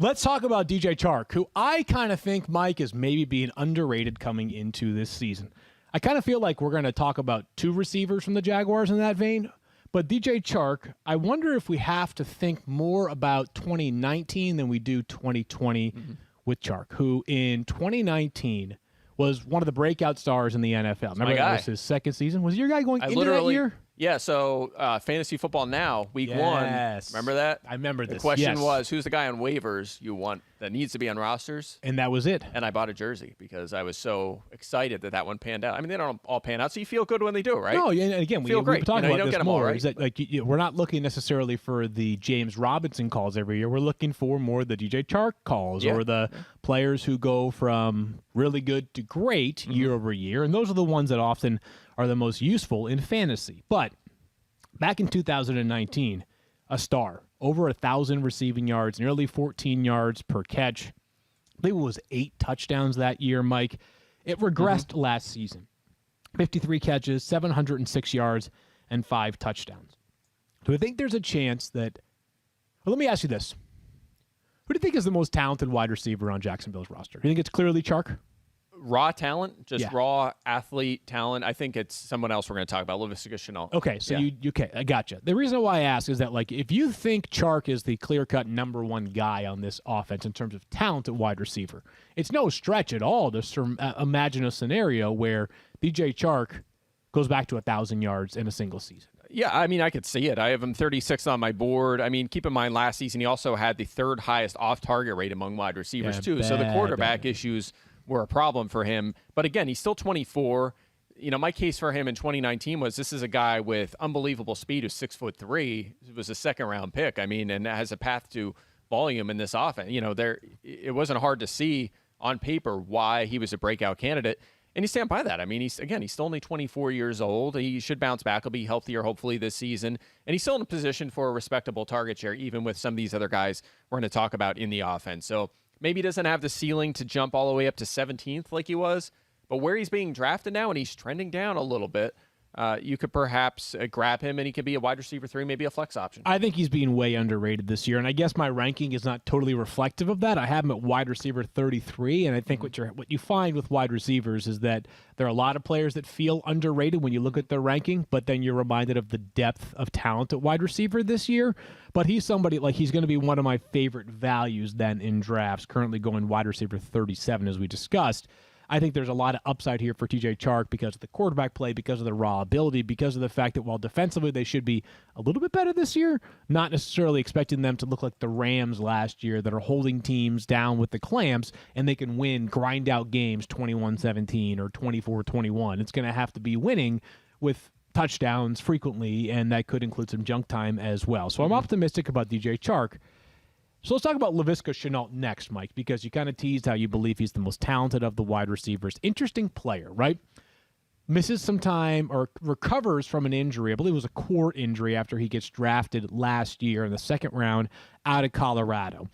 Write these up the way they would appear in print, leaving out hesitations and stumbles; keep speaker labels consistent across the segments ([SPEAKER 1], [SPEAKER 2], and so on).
[SPEAKER 1] Let's talk about DJ Chark, who I kind of think, Mike, is maybe being underrated coming into this season. I kind of feel like we're going to talk about two receivers from the Jaguars in that vein. But DJ Chark, I wonder if we have to think more about 2019 than we do 2020 with Chark, who in 2019 was one of the breakout stars in the NFL. Remember, that was his second season. Was your guy going into that year?
[SPEAKER 2] Yeah, so Fantasy Football Now, week 1. Remember that?
[SPEAKER 1] I remember this.
[SPEAKER 2] The question was, who's the guy on waivers you want that needs to be on rosters?
[SPEAKER 1] And that was it.
[SPEAKER 2] And I bought a jersey because I was so excited that one panned out. I mean, they don't all pan out, so you feel good when they do, right?
[SPEAKER 1] No, and again, we
[SPEAKER 2] feel great.
[SPEAKER 1] We're talking about this more.
[SPEAKER 2] Right?
[SPEAKER 1] Is that, we're not looking necessarily for the James Robinson calls every year. We're looking for more the DJ Chark calls or the players who go from really good to great year over year. And those are the ones that often are the most useful in fantasy. But back in 2019, a star, over 1,000 receiving yards, nearly 14 yards per catch. I believe it was 8 touchdowns that year, Mike. It regressed last season. 53 catches, 706 yards, and 5 touchdowns. Do I think there's a chance that... Well, let me ask you this. Who do you think is the most talented wide receiver on Jacksonville's roster? Do you think it's clearly Chark?
[SPEAKER 2] Raw talent, just raw athlete talent. I think it's someone else we're going to talk about, Laviska Shenault.
[SPEAKER 1] Okay, so I gotcha. The reason why I ask is that, if you think Chark is the clear-cut number one guy on this offense in terms of talent at wide receiver, it's no stretch at all to imagine a scenario where DJ Chark goes back to 1,000 yards in a single season.
[SPEAKER 2] Yeah, I mean, I could see it. I have him 36th on my board. I mean, keep in mind, last season he also had the 3rd highest off-target rate among wide receivers, too. So the quarterback issues were a problem for him. But again, he's still 24. My case for him in 2019 was this is a guy with unbelievable speed who's 6'3". It was a 2nd-round pick. I mean, and has a path to volume in this offense. It wasn't hard to see on paper why he was a breakout candidate. And you stand by that. I mean, he's still only 24 years old. He should bounce back. He'll be healthier, hopefully, this season. And he's still in a position for a respectable target share, even with some of these other guys we're going to talk about in the offense. So maybe he doesn't have the ceiling to jump all the way up to 17th like he was, but where he's being drafted now and he's trending down a little bit, you could perhaps grab him and he could be a wide receiver 3, maybe a flex option.
[SPEAKER 1] I think he's being way underrated this year, and I guess my ranking is not totally reflective of that. I have him at wide receiver 33, and I think what you find with wide receivers is that there are a lot of players that feel underrated when you look at their ranking, but then you're reminded of the depth of talent at wide receiver this year. But he's somebody, he's going to be one of my favorite values then in drafts, currently going wide receiver 37 as we discussed. I think there's a lot of upside here for TJ Chark because of the quarterback play, because of the raw ability, because of the fact that while defensively they should be a little bit better this year, not necessarily expecting them to look like the Rams last year that are holding teams down with the clamps and they can grind out games 21-17 or 24-21. It's going to have to be winning with touchdowns frequently, and that could include some junk time as well. So I'm optimistic about DJ Chark. So let's talk about Laviska Shenault next, Mike, because you kind of teased how you believe he's the most talented of the wide receivers. Interesting player, right? Misses some time or recovers from an injury. I believe it was a core injury after he gets drafted last year in the 2nd round out of Colorado.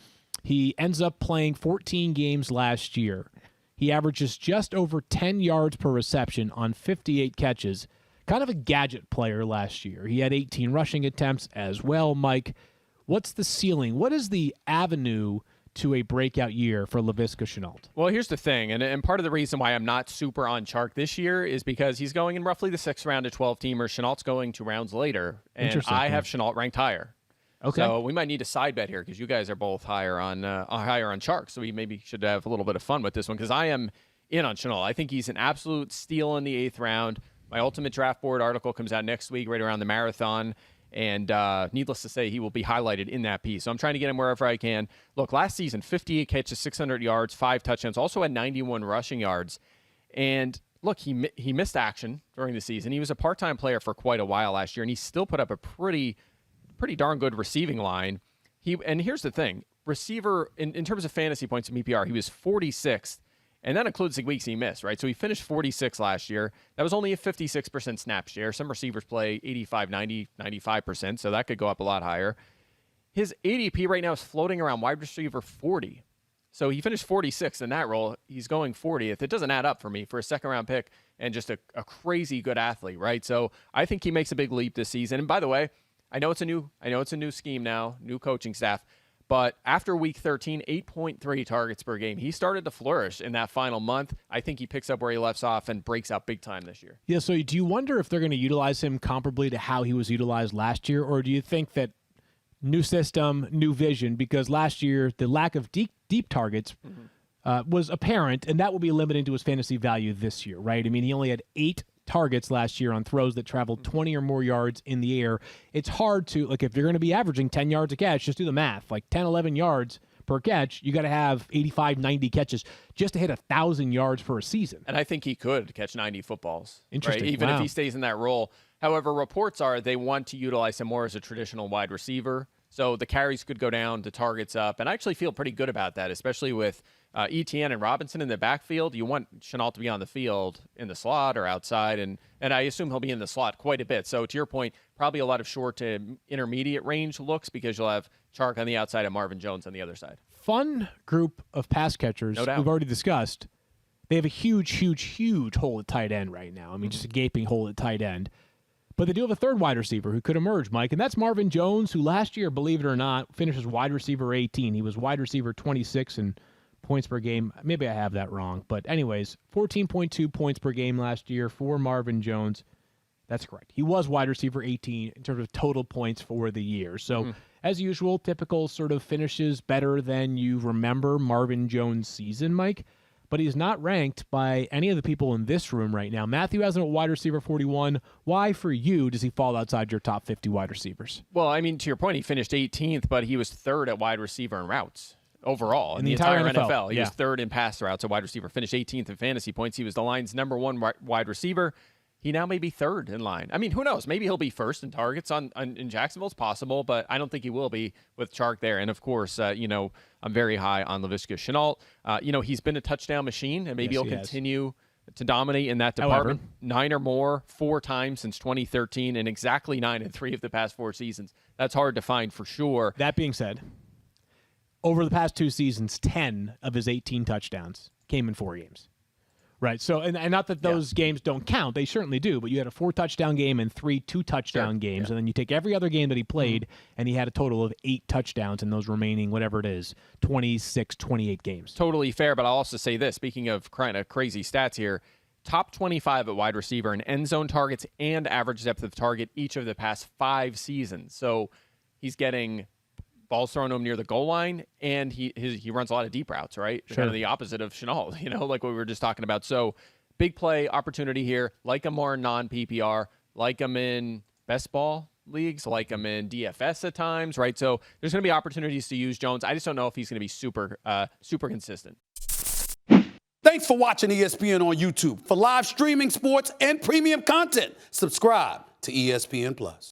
[SPEAKER 1] He ends up playing 14 games last year. He averages just over 10 yards per reception on 58 catches. Kind of a gadget player last year. He had 18 rushing attempts as well, Mike. What's the ceiling? What is the avenue to a breakout year for Laviska Shenault?
[SPEAKER 2] Well, here's the thing, and part of the reason why I'm not super on Chark this year is because he's going in roughly the 6th round of 12-teamer. Shenault's going 2 rounds later, and I have Shenault ranked higher. Okay. So we might need a side bet here because you guys are both higher on Chark, so we maybe should have a little bit of fun with this one because I am in on Shenault. I think he's an absolute steal in the 8th round. My Ultimate Draft Board article comes out next week right around the marathon. And needless to say, he will be highlighted in that piece. So I'm trying to get him wherever I can. Look, last season, 58 catches, 600 yards, 5 touchdowns, also had 91 rushing yards. And look, he missed action during the season. He was a part-time player for quite a while last year, and he still put up a pretty darn good receiving line. And here's the thing. Receiver, in terms of fantasy points in EPR, he was 46th. And that includes the weeks he missed, right? So he finished 46 last year. That was only a 56% snap share. Some receivers play 85, 90, 95%, so that could go up a lot higher. His ADP right now is floating around wide receiver 40. So he finished 46th in that role. He's going 40th. It doesn't add up for me for a 2nd-round pick and just a crazy good athlete, right? So I think he makes a big leap this season. And by the way, I know it's a new scheme now, new coaching staff. But after week 13, 8.3 targets per game. He started to flourish in that final month. I think he picks up where he left off and breaks out big time this year.
[SPEAKER 1] Yeah, so do you wonder if they're going to utilize him comparably to how he was utilized last year, or do you think that new system, new vision, because last year the lack of deep targets was apparent, and that will be limiting to his fantasy value this year, right? I mean, he only had 8 targets last year on throws that traveled 20 or more yards in the air. It's hard to, like, if you're going to be averaging 10 yards a catch, just do the math. Like 10, 11 yards per catch, you got to have 85, 90 catches just to hit 1,000 yards for a season.
[SPEAKER 2] And I think he could catch 90 footballs.
[SPEAKER 1] Interesting.
[SPEAKER 2] Right? Even
[SPEAKER 1] Wow.
[SPEAKER 2] if he stays in that role. However, reports are they want to utilize him more as a traditional wide receiver. So the carries could go down, the targets up. And I actually feel pretty good about that, especially with ETN and Robinson in the backfield. You want Shenault to be on the field in the slot or outside, and I assume he'll be in the slot quite a bit. So to your point, probably a lot of short to intermediate range looks because you'll have Chark on the outside and Marvin Jones on the other side.
[SPEAKER 1] Fun group of pass catchers.
[SPEAKER 2] No doubt.
[SPEAKER 1] We've already discussed. They have a huge hole at tight end right now. I mean, just a gaping hole at tight end. But they do have a third wide receiver who could emerge, Mike, and that's Marvin Jones, who last year, believe it or not, finished as wide receiver 18. He was wide receiver 26 in points per game. Maybe I have that wrong. But anyways, 14.2 points per game last year for Marvin Jones. That's correct. He was wide receiver 18 in terms of total points for the year. So, as usual, typical sort of finishes better than you remember Marvin Jones' season, Mike. But he's not ranked by any of the people in this room right now. Matthew has him at wide receiver 41. Why, for you, does he fall outside your top 50 wide receivers?
[SPEAKER 2] Well, I mean, to your point, he finished 18th, but he was third at wide receiver in routes overall.
[SPEAKER 1] In the entire NFL.
[SPEAKER 2] He was third in pass routes at wide receiver, finished 18th in fantasy points. He was the line's number 1 wide receiver. He now may be third in line. I mean, who knows? Maybe he'll be first in targets in Jacksonville. It's possible, but I don't think he will be with Chark there. And, of course, I'm very high on Laviska Shenault. He's been a touchdown machine, and maybe he'll continue to dominate in that department.
[SPEAKER 1] However,
[SPEAKER 2] 9 or more 4 times since 2013, and exactly 9 in 3 of the past 4 seasons. That's hard to find for sure.
[SPEAKER 1] That being said, over the past 2 seasons, 10 of his 18 touchdowns came in 4 games. Right. So, and not that those games don't count. They certainly do. But you had a 4-touchdown game and 3 2-touchdown games. And then you take every other game that he played, and he had a total of 8 touchdowns in those remaining, whatever it is, 26, 28 games.
[SPEAKER 2] Totally fair. But I'll also say this, speaking of kind of crazy stats here, top 25 at wide receiver in end zone targets and average depth of target each of the past 5 seasons. So he's getting balls thrown to him near the goal line, and he runs a lot of deep routes, right?
[SPEAKER 1] Sure.
[SPEAKER 2] Kind of the opposite of Shenault, like what we were just talking about. So big play opportunity here. Like him more non-PPR, like him in best ball leagues, like him in DFS at times, right? So there's going to be opportunities to use Jones. I just don't know if he's going to be super consistent.
[SPEAKER 3] Thanks for watching ESPN on YouTube. For live streaming sports and premium content, subscribe to ESPN+.